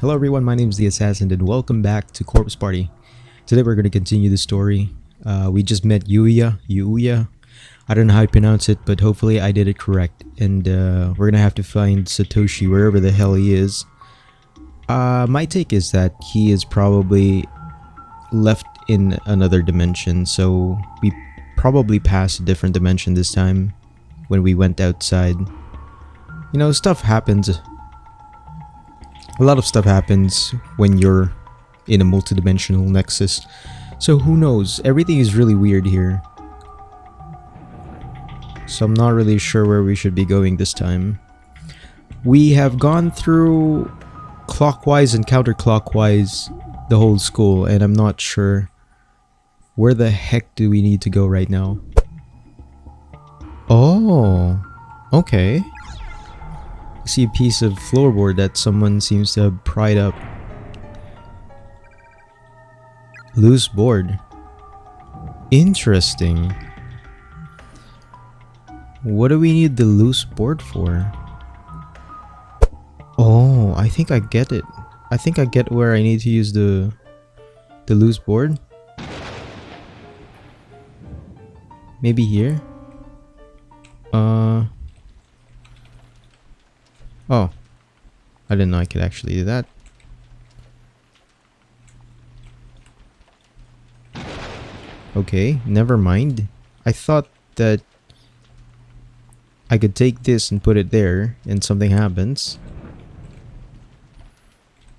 Hello everyone, my name is the Assassin and welcome back to Corpse Party. Today we're going to continue the story. We just met Yuya. I don't know how you pronounce it, but hopefully I did it correct. And we're going to have to find Satoshi wherever the hell he is. My take is that he is probably left in another dimension, so we probably passed a different dimension this time when we went outside. You know, stuff happens. A lot of stuff happens when you're in a multidimensional nexus. So who knows? Everything is really weird here. So I'm not really sure where we should be going this time. We have gone through clockwise and counterclockwise the whole school, and I'm not sure where the heck do we need to go right now. Oh, okay. I see a piece of floorboard that someone seems to have pried up. Loose board. Interesting. What do we need the loose board for? Oh, I think I get it. I think I get where I need to use the loose board. Maybe here? Oh. I didn't know I could actually do that. Okay, never mind. I thought that I could take this and put it there and something happens.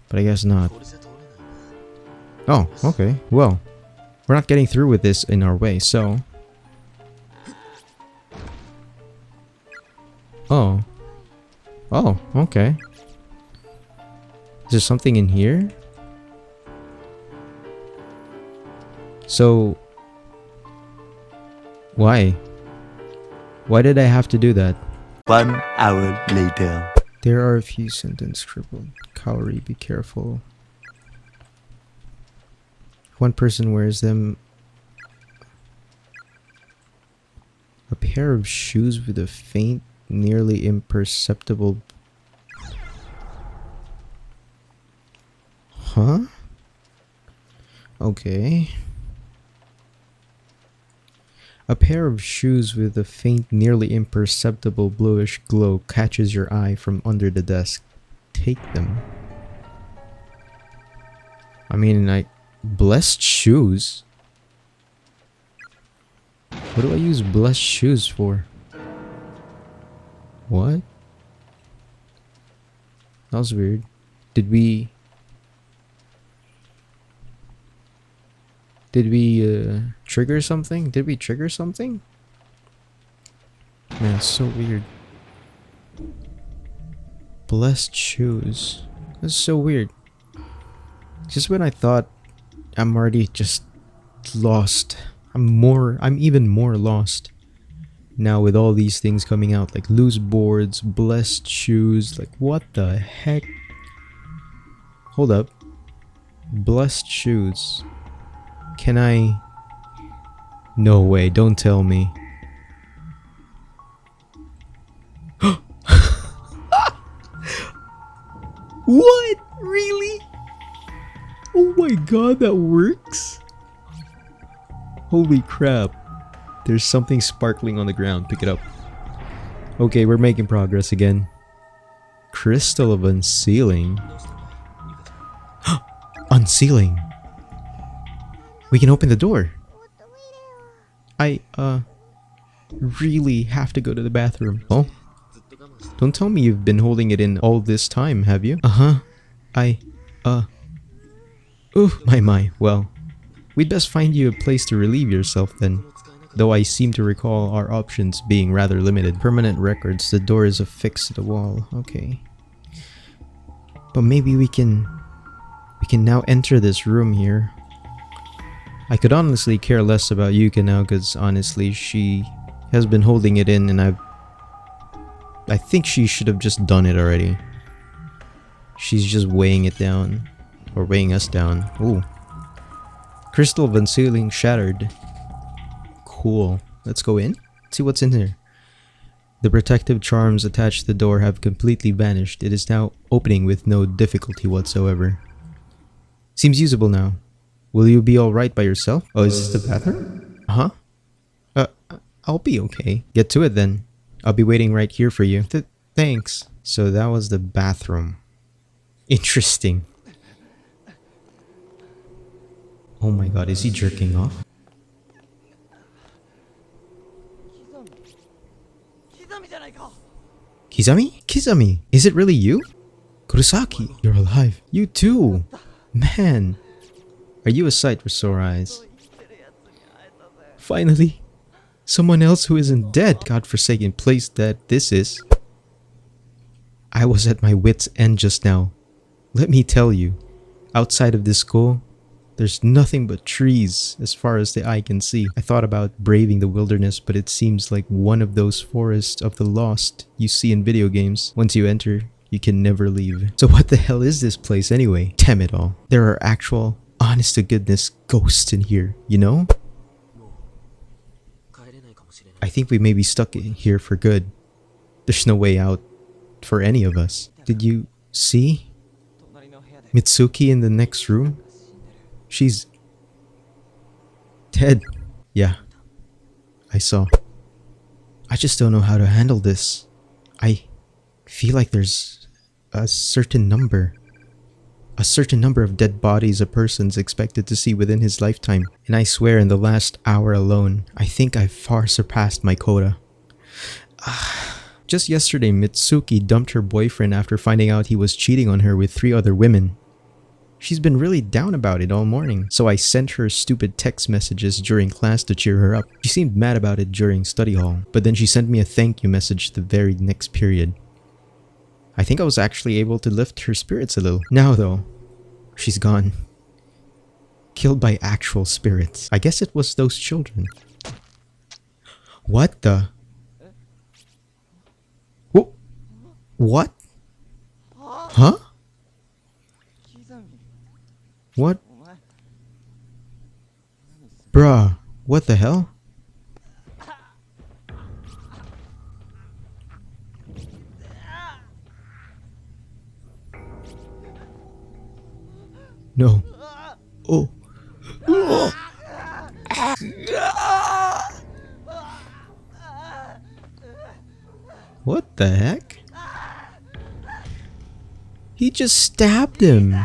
But I guess not. Oh, okay. Well, we're not getting through with this in our way, so... Oh. Oh, okay. Is there something in here? So... Why? Why did I have to do that? 1 hour later. There are a few sentences scribbled. Cowrie, be careful. If one person wears them. A pair of shoes with a faint, nearly imperceptible... Huh? Okay. A pair of shoes with a faint, nearly imperceptible bluish glow catches your eye from under the desk. Take them. I mean, blessed shoes? What do I use blessed shoes for? What? That was weird. Did we trigger something? Did we trigger something? Man, it's so weird. Blessed shoes. That's so weird. Just when I thought I'm already just lost. I'm even more lost now with all these things coming out, like loose boards, blessed shoes. Like, what the heck? Hold up. Blessed shoes. Can I... No way, don't tell me. What? Really? Oh my god, that works? Holy crap. There's something sparkling on the ground. Pick it up. Okay, we're making progress again. Crystal of unsealing. Unsealing. We can open the door. I really have to go to the bathroom. Oh? Don't tell me you've been holding it in all this time, have you? Uh-huh. Ooh, my. Well, we'd best find you a place to relieve yourself then. Though I seem to recall our options being rather limited. Permanent records. The door is affixed to the wall. Okay. But maybe we can now enter this room here. I could honestly care less about Yuka now, because honestly she has been holding it in, and I think she should have just done it already. She's just weighing it down, or weighing us down. Ooh. Crystal of unsealing shattered. Cool. Let's go in. See what's in there. The protective charms attached to the door have completely vanished. It is now opening with no difficulty whatsoever. Seems usable now. Will you be alright by yourself? Oh, is this the bathroom? Huh? Uh, I'll be okay. Get to it then. I'll be waiting right here for you. Thanks. So that was the bathroom. Interesting. Oh my god, is he jerking off? Kizami? Kizami! Is it really you? Kurosaki, you're alive. You too! Man! Are you a sight for sore eyes? Finally! Someone else who isn't dead! Godforsaken place that this is. I was at my wit's end just now. Let me tell you, outside of this school, there's nothing but trees as far as the eye can see. I thought about braving the wilderness, but it seems like one of those forests of the lost you see in video games. Once you enter, you can never leave. So what the hell is this place anyway? Damn it all. There are actual, honest to goodness ghosts in here, you know? I think we may be stuck in here for good. There's no way out for any of us. Did you see Mitsuki in the next room? She's dead. Yeah, I saw. I just don't know how to handle this. I feel like there's a certain number of dead bodies a person's expected to see within his lifetime. And I swear in the last hour alone, I think I've far surpassed my quota. Just yesterday, Mitsuki dumped her boyfriend after finding out he was cheating on her with 3 other women. She's been really down about it all morning, so I sent her stupid text messages during class to cheer her up. She seemed mad about it during study hall, but then she sent me a thank you message the very next period. I think I was actually able to lift her spirits a little. Now though, she's gone. Killed by actual spirits. I guess it was those children. What the? What? Huh? What? Bruh, what the hell? No. Oh. What the heck? He just stabbed him.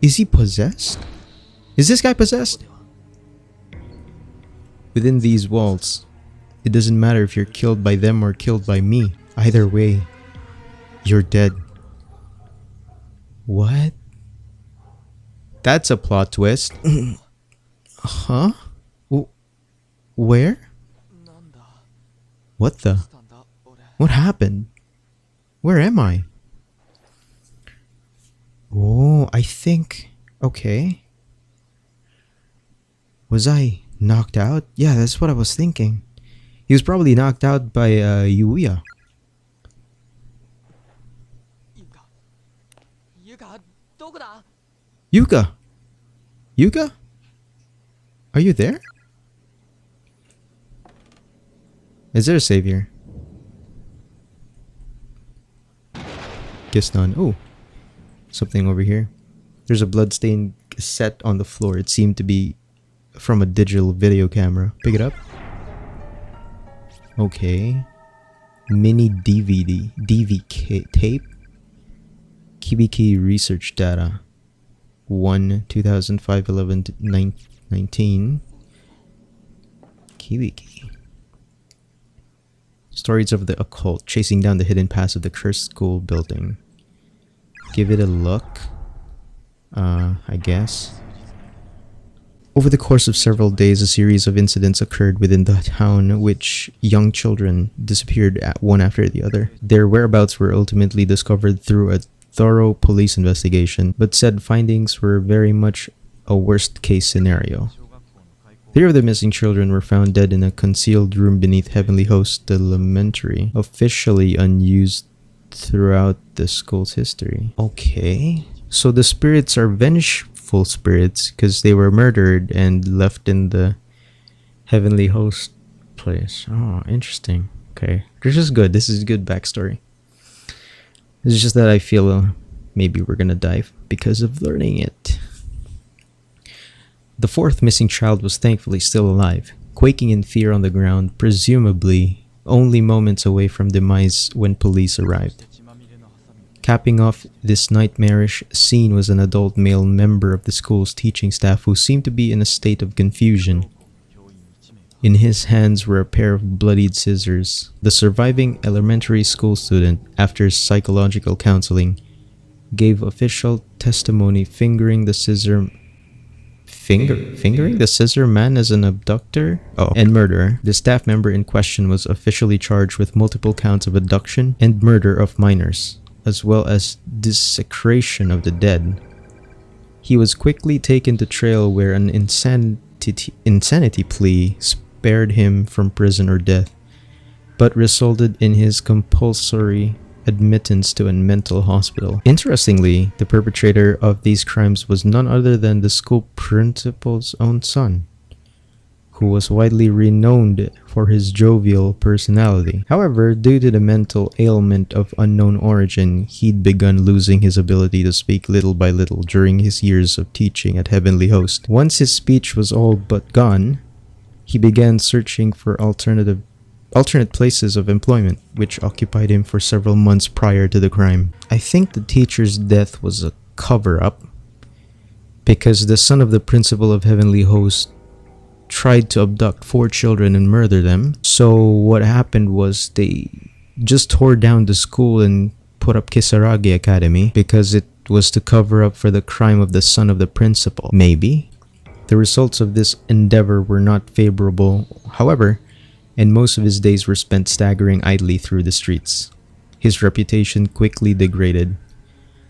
Is he possessed? Is this guy possessed? Within these walls, it doesn't matter if you're killed by them or killed by me. Either way, you're dead. What? That's a plot twist. Huh? Where? What the? What happened? Where am I? Oh, I think... Okay. Was I knocked out? Yeah, that's what I was thinking. He was probably knocked out by Yuya. Yuka! Yuka? Are you there? Is there a savior? Guess none. Oh. Something over here. There's a bloodstained cassette on the floor. It seemed to be from a digital video camera. Pick it up. Okay. Mini DVD. DV tape. Kibiki research data. 1 2005 11 19. Kibiki. Stories of the occult chasing down the hidden past of the cursed school building. Give it a look. I guess. Over the course of several days, a series of incidents occurred within the town, which young children disappeared one after the other. Their whereabouts were ultimately discovered through a thorough police investigation, but said findings were very much a worst-case scenario. 3 of the missing children were found dead in a concealed room beneath Heavenly Host, the Elementary, officially unused throughout the school's history. Okay. So the spirits are vengeful spirits because they were murdered and left in the Heavenly Host place. Oh, interesting. Okay. This is good. This is good backstory. It's just that I feel maybe we're gonna die because of learning it. The fourth missing child was thankfully still alive, quaking in fear on the ground, presumably only moments away from demise when police arrived. Capping off this nightmarish scene was an adult male member of the school's teaching staff who seemed to be in a state of confusion. In his hands were a pair of bloodied scissors. The surviving elementary school student, after psychological counseling, gave official testimony fingering the scissor man as an abductor and murderer. The staff member in question was officially charged with multiple counts of abduction and murder of minors, as well as desecration of the dead. He was quickly taken to trial where an insanity plea spared him from prison or death, but resulted in his compulsory admittance to a mental hospital. Interestingly, the perpetrator of these crimes was none other than the school principal's own son, who was widely renowned for his jovial personality. However, due to the mental ailment of unknown origin, he'd begun losing his ability to speak little by little during his years of teaching at Heavenly Host. Once his speech was all but gone, he began searching for alternate places of employment, which occupied him for several months prior to the crime. I think the teacher's death was a cover-up, because the son of the principal of Heavenly Host tried to abduct 4 children and murder them. So what happened was they just tore down the school and put up Kisaragi Academy because it was to cover up for the crime of the son of the principal. Maybe. The results of this endeavor were not favorable, however, and most of his days were spent staggering idly through the streets. His reputation quickly degraded.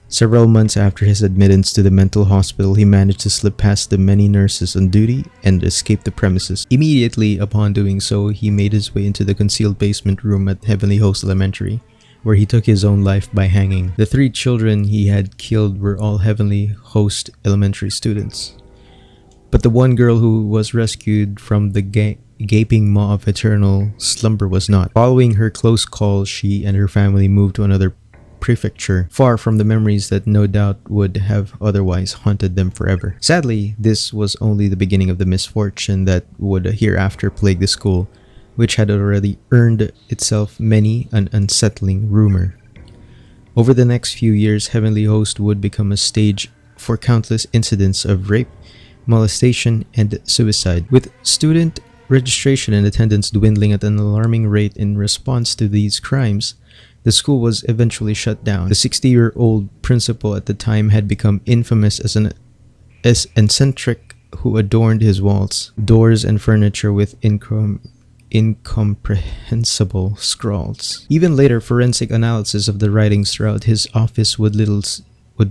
Several months after his admittance to the mental hospital, he managed to slip past the many nurses on duty and escape the premises. Immediately upon doing so, he made his way into the concealed basement room at Heavenly Host Elementary, where he took his own life by hanging. The 3 children he had killed were all Heavenly Host Elementary students, but the one girl who was rescued from the gaping maw of eternal slumber was not. Following her close call, she and her family moved to another prefecture, far from the memories that no doubt would have otherwise haunted them forever. Sadly, this was only the beginning of the misfortune that would hereafter plague the school, which had already earned itself many an unsettling rumor. Over the next few years, Heavenly Host would become a stage for countless incidents of rape, molestation, and suicide, with student registration and attendance dwindling at an alarming rate. In response to these crimes, the school was eventually shut down. The 60-year-old principal at the time had become infamous as an eccentric who adorned his walls, doors, and furniture with incomprehensible scrawls. Even later, forensic analysis of the writings throughout his office would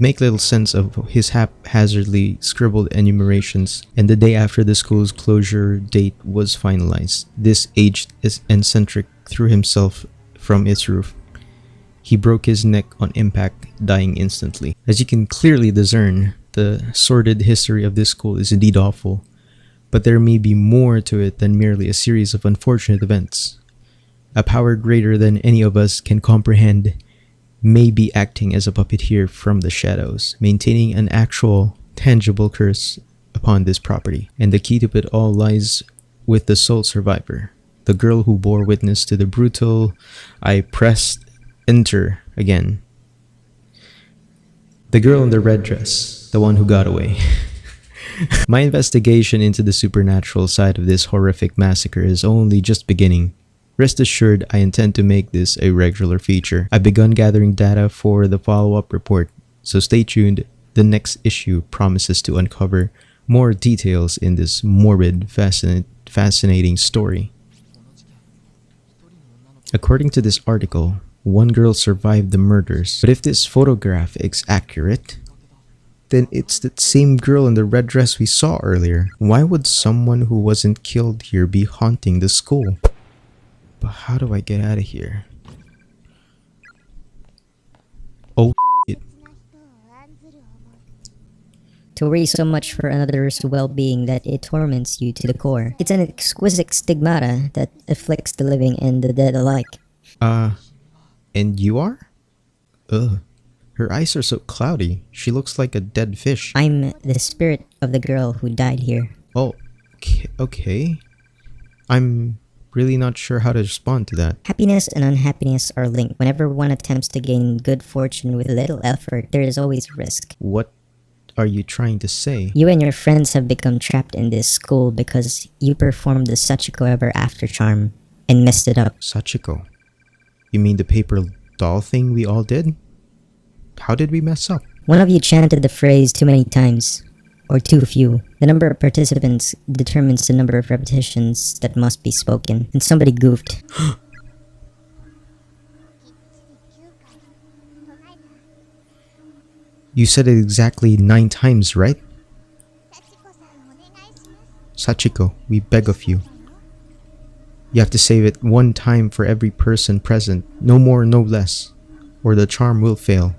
make little sense of his haphazardly scribbled enumerations, and the day after the school's closure date was finalized, this aged eccentric threw himself from its roof. He broke his neck on impact, dying instantly. As you can clearly discern, the sordid history of this school is indeed awful, but there may be more to it than merely a series of unfortunate events. A power greater than any of us can comprehend may be acting as a puppeteer from the shadows, maintaining an actual, tangible curse upon this property. And the key to it all lies with the sole survivor, the girl who bore witness to the brutal. I pressed enter again. The girl in the red dress, the one who got away. My investigation into the supernatural side of this horrific massacre is only just beginning. Rest assured, I intend to make this a regular feature. I've begun gathering data for the follow-up report, so stay tuned. The next issue promises to uncover more details in this morbid, fascinating story. According to this article, one girl survived the murders, but if this photograph is accurate, then it's that same girl in the red dress we saw earlier. Why would someone who wasn't killed here be haunting the school? But how do I get out of here? Oh shit. To worry so much for another's well-being that it torments you to the core. It's an exquisite stigmata that afflicts the living and the dead alike. And you are? Ugh. Her eyes are so cloudy. She looks like a dead fish. I'm the spirit of the girl who died here. Oh, okay. I'm really not sure how to respond to that. Happiness and unhappiness are linked. Whenever one attempts to gain good fortune with little effort, there is always risk. What are you trying to say? You and your friends have become trapped in this school because you performed the Sachiko ever after charm and messed it up. Sachiko? You mean the paper doll thing we all did? How did we mess up? One of you chanted the phrase too many times, or too few. The number of participants determines the number of repetitions that must be spoken, and somebody goofed. You said it exactly 9 times, right? Sachiko, we beg of you. You have to say it 1 time for every person present, no more, no less, or the charm will fail.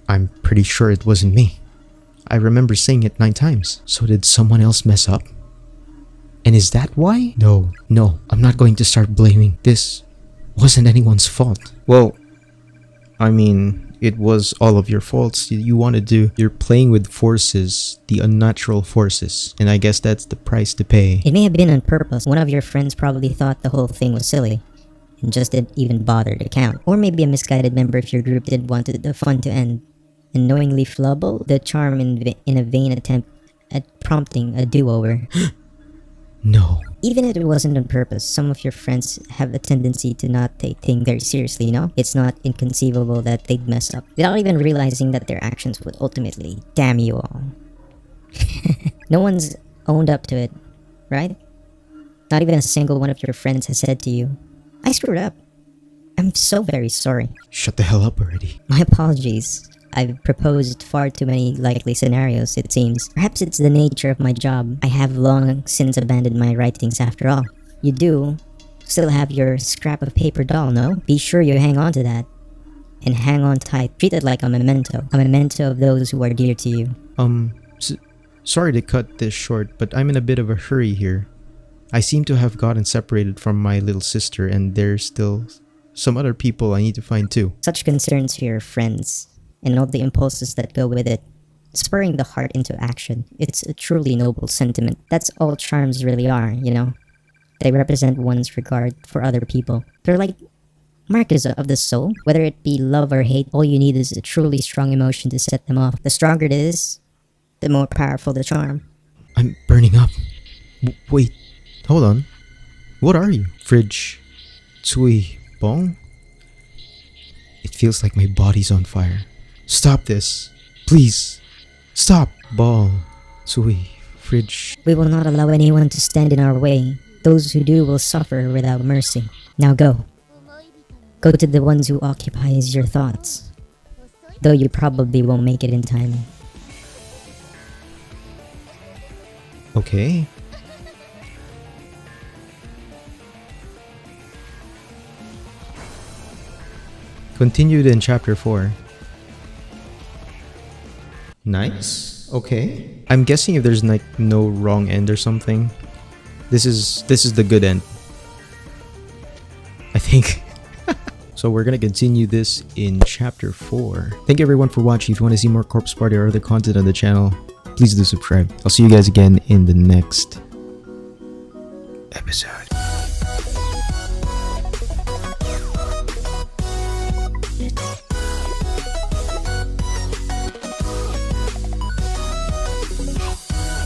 I'm pretty sure it wasn't me. I remember saying it 9 times. So did someone else mess up? And is that why? No, I'm not going to start blaming. This wasn't anyone's fault. Well, I mean, it was all of your faults. You're playing with forces, the unnatural forces. And I guess that's the price to pay. It may have been on purpose. One of your friends probably thought the whole thing was silly and just didn't even bother to count. Or maybe a misguided member of your group did want the fun to end and knowingly flubble the charm in a vain attempt at prompting a do-over. No. Even if it wasn't on purpose, some of your friends have a tendency to not take things very seriously, It's not inconceivable that they'd mess up without even realizing that their actions would ultimately damn you all. No one's owned up to it, right? Not even a single one of your friends has said to you, I screwed up. I'm so very sorry. Shut the hell up already. My apologies. I've proposed far too many likely scenarios, it seems. Perhaps it's the nature of my job. I have long since abandoned my writings after all. You do still have your scrap of paper doll, no? Be sure you hang on to that. And hang on tight. Treat it like a memento. A memento of those who are dear to you. Sorry to cut this short, but I'm in a bit of a hurry here. I seem to have gotten separated from my little sister, and there's still some other people I need to find too. Such concerns for your friends and all the impulses that go with it, spurring the heart into action. It's a truly noble sentiment. That's all charms really are, They represent one's regard for other people. They're like markers of the soul. Whether it be love or hate, all you need is a truly strong emotion to set them off. The stronger it is, the more powerful the charm. I'm burning up. Wait, hold on. What are you? Fridge, Tsui, Bong? It feels like my body's on fire. Stop this. Please. Stop. Ball. Tsui. Fridge. We will not allow anyone to stand in our way. Those who do will suffer without mercy. Now go. Go to the ones who occupies your thoughts. Though you probably won't make it in time. Okay. Continued in chapter 4. Nice. Okay. I'm guessing if there's like no wrong end or something, this is the good end, I think. So we're gonna continue this in chapter 4. Thank you everyone for watching. If you want to see more Corpse Party or other content on the channel, please do subscribe. I'll see you guys again in the next episode.